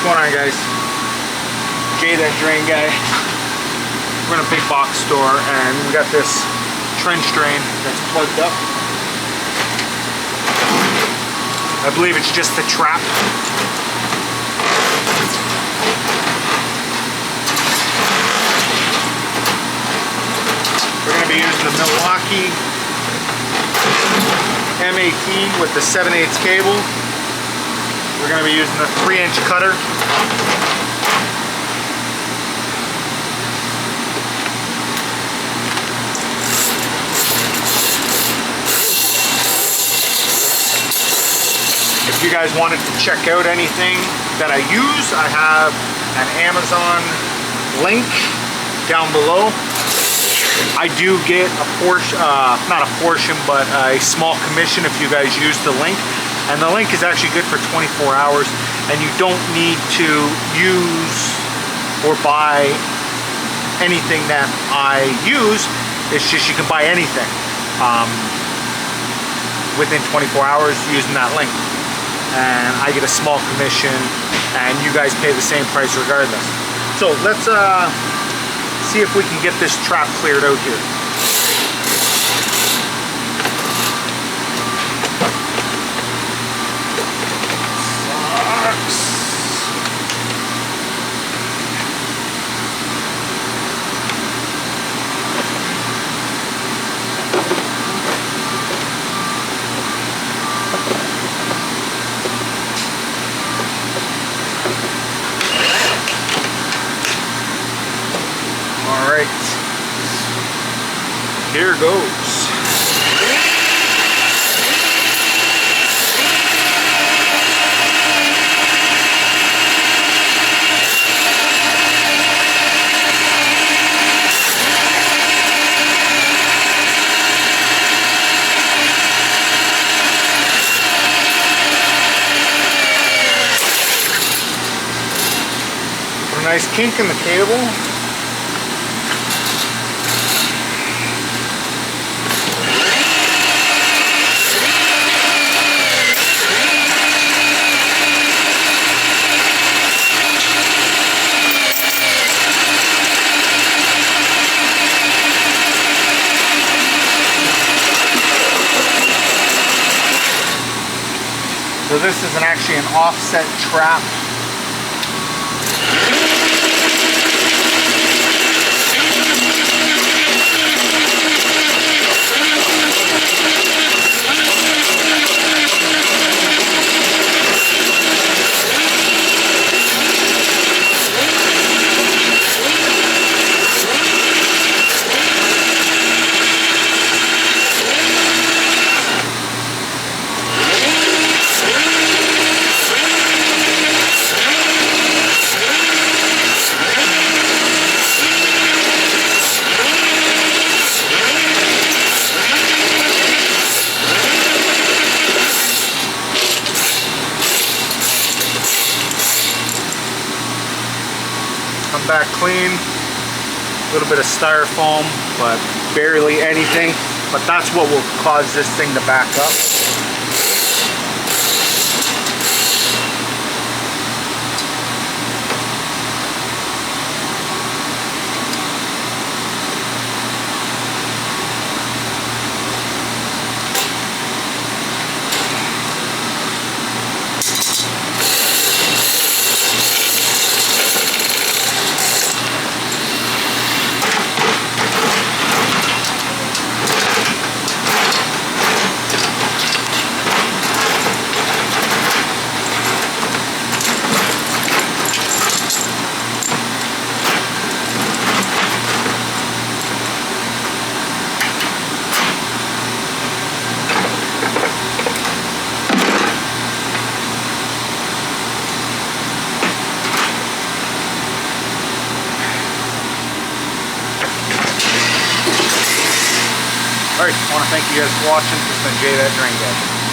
going on, guys? Jay, that drain guy. We're in a big box store and we got this trench drain that's plugged up. I believe it's just the trap. We're going to be using the Milwaukee M18 with the 7/8 cable. We're going to be using the 3-inch cutter. If you guys wanted to check out anything that I use, I have an Amazon link down below. I do get a portion, not a portion, but a small commission if you guys use the link. And the link is actually good for 24 hours, and you don't need to use or buy anything that I use. It's just you can buy anything within 24 hours using that link. And I get a small commission, and you guys pay the same price regardless. So let's see if we can get this trap cleared out here. Here goes. Put a nice kink in the cable. So this is actually an offset trap. Come back clean, a little bit of styrofoam, but barely anything, but that's what will cause this thing to back up. Alright, I want to thank you guys for watching. This has been Jay, that drain guy.